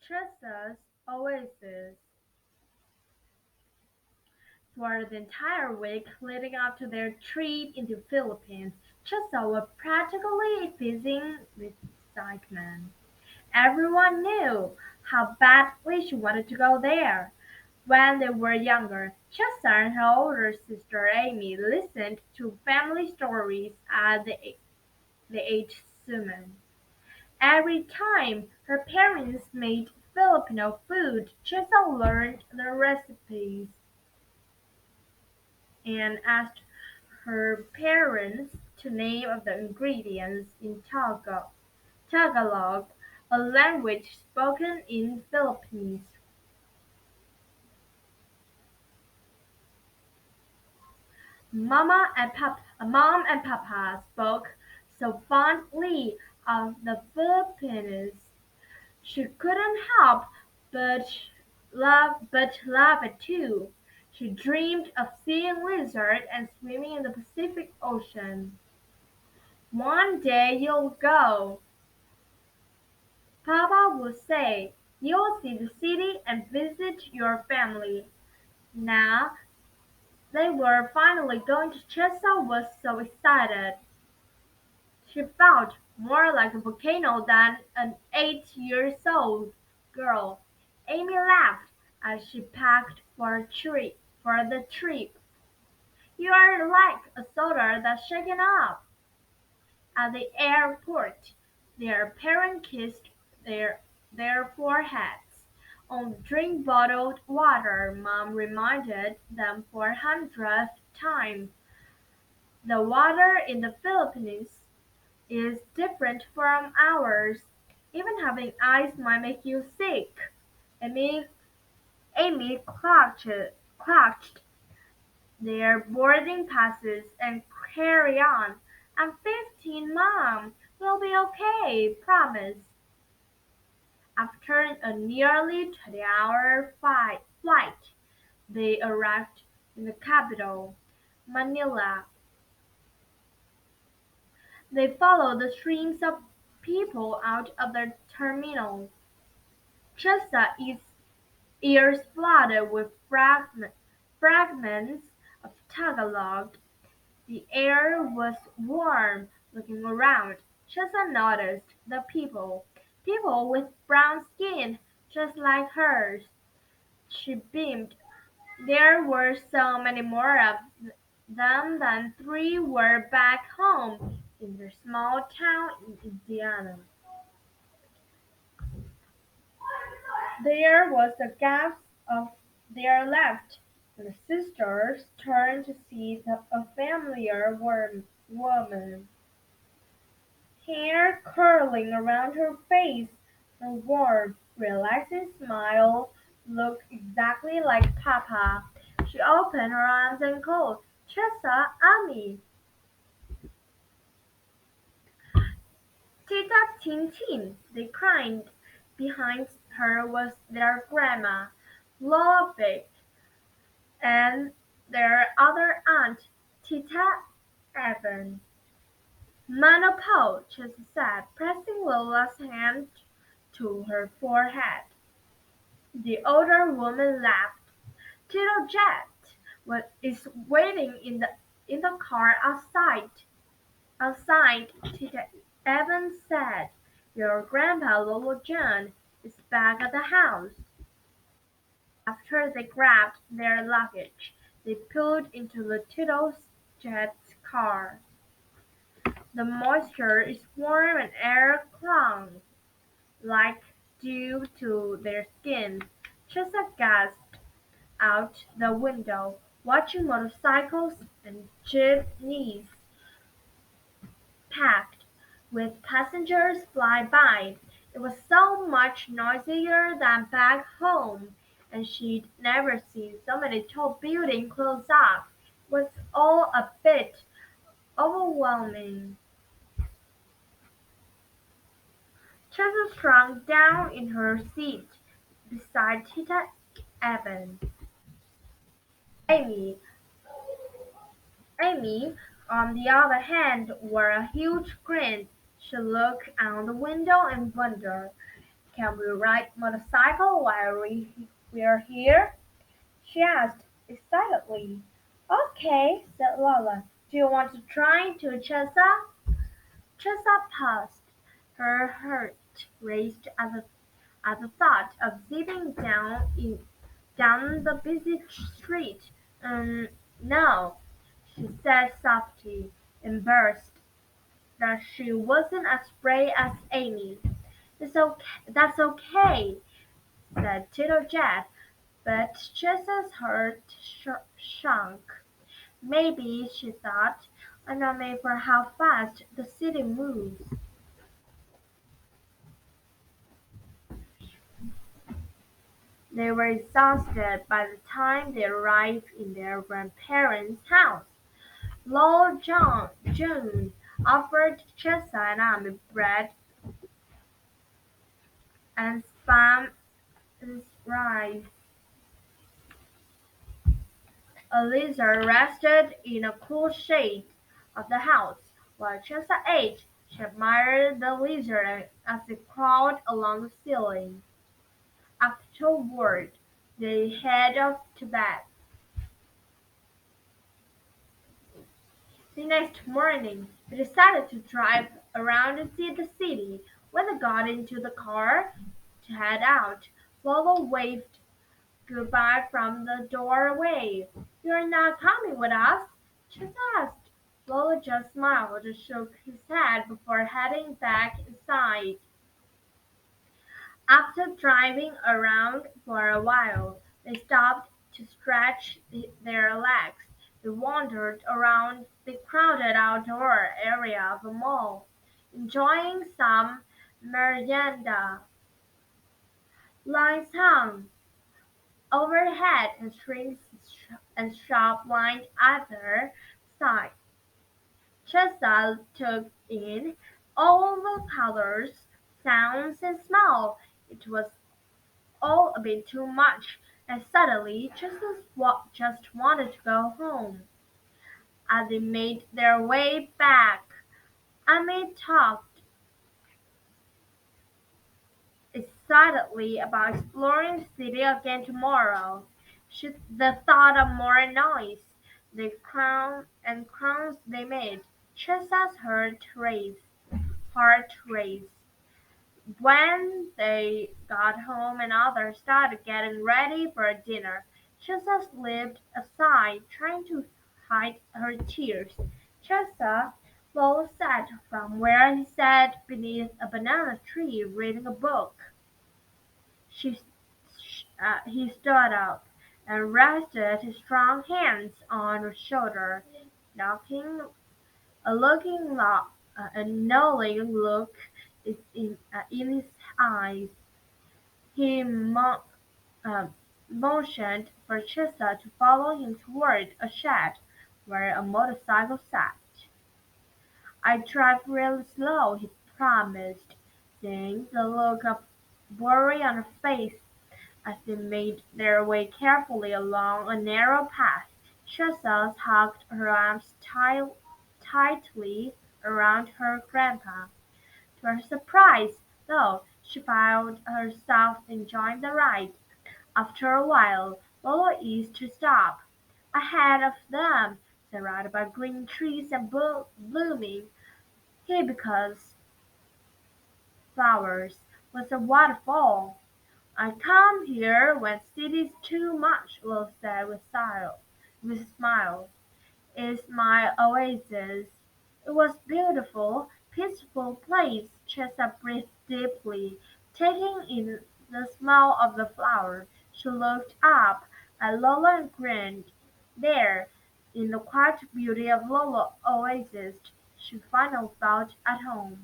Chesa's Oasis. For the entire week leading up to their trip into the Philippines, Chesa was practically fizzing with excitement. Everyone knew how badly she wanted to go there. When they were younger, Chesa and her older sister Amy listened to family stories at the age summon. Every time her parents made Filipino food, Chesa learned the recipes and asked her parents to name the ingredients in Tagalog, a language spoken in Philippines. Mom and Papa spoke so fondly of the Philippines she couldn't help but love it too. She dreamed of seeing lizards and swimming in the Pacific Ocean. "One day you'll go," Papa would say. "You'll see the city and visit your family." Now they were finally going to Chesa was so excited. She felt more like a volcano than an 8 years old girl. Amy laughed as she packed for the trip. "You are like a soda that's shaken up." At the airport, their parents kissed their foreheads. "On drink bottled water," Mom reminded them for 100th time. "The water in the Philippines is different from ours. Even having ice might make you sick." Amy, Amy clutched their boarding passes and carry on. "I'm 15, Mom. We'll be okay, promise." After a nearly 20-hour flight, they arrived in the capital, Manila. They followed the streams of people out of the terminal. Chesa's ears flooded with fragments of Tagalog. The air was warm. Looking around, Chesa noticed the people with brown skin, just like hers. She beamed. There were so many more of them than three were back home in their small town in Indiana. There was a gasp of their left, and the sisters turned to see a familiar woman. Hair curling around her face, her warm, relaxing smile looked exactly like Papa. She opened her arms and called, "Chesa, Ami, Tita Tintin." They cried. Behind her was their grandma, Lovick, and their other aunt, Tita Evan. "Mano po," Chesa said, pressing Lola's hand to her forehead. The older woman laughed. "Tito Jet is waiting in the car outside." "Outside," Tita Evans said. "Your grandpa Lolo John is back at the house." After they grabbed their luggage, they pulled into the Tito Jet's car. The moisture is warm and air clung like dew to their skins. Chesa gasped out the window, watching motorcycles and jeepneys packed with passengers fly by. It was so much noisier than back home, and she'd never seen so many tall buildings close up. It was all a bit overwhelming. Chesa shrunk down in her seat beside Tita Evan. Amy, Amy, on the other hand, wore a huge grin. She looked out the window and wondered. Can we ride motorcycle while we're here? She asked excitedly. Okay, said Lola. Do you want to try to Chesa? Chesa paused, her heart raced at the thought of zipping down the busy street. No, she said softly, embarrassed that she wasn't as brave as Amy. That's okay, said Tito Jet, but Chesa's heart shrunk. Maybe, she thought, I'm not made for how fast the city moves. They were exhausted by the time they arrived in their grandparents' house. June offered Chesa and Amy bread and spam rice. Eliza rested in a cool shade of the house, while Chesa ate. She admired the lizard as it crawled along the ceiling. Afterward, they headed off to bed. The next morning, they decided to drive around and see the city. When they got into the car to head out, Lolo waved goodbye from the doorway. "You're not coming with us?" she asked. Lolo just smiled and shook his head before heading back inside. After driving around for a while, they stopped to stretch their legs. They wandered around the crowded outdoor area of the mall, enjoying some merienda. Lights hung overhead and drinks and shop lined either side. Chesal took in all the colors, sounds, and smells. It was all a bit too much, and suddenly just wanted to go home. As they made their way back, Amy talked excitedly about exploring the city again tomorrow. The thought of more noise, the crowns they made, Chesa's heart raced. When they got home and others started getting ready for dinner, Chesa slipped aside, trying to hide her tears. Chesa, Lowell sat from where he sat beneath a banana tree reading a book. She, he stood up and rested his strong hands on her shoulder, knocking a knowing look in his eyes. He uh, motioned for Chisa to follow him toward a shed where a motorcycle sat. "I drive real slow," he promised, seeing the look of worry on her face as they made their way carefully along a narrow path. Chisa hugged her arms tightly around her grandpa. To her surprise, though, she found herself enjoying the ride. After a while, Lolo eased to stop. Ahead of them, surrounded by green trees and blooming hibiscus flowers, was a waterfall. "I come here when city's too much," Lolo said with a smile. "It's my oasis." It was a beautiful, peaceful place. Chesa breathed deeply, taking in the smell of the flower. She looked up at Lola and grinned. There, in the quiet beauty of Lolo Oasis, she finally felt at home.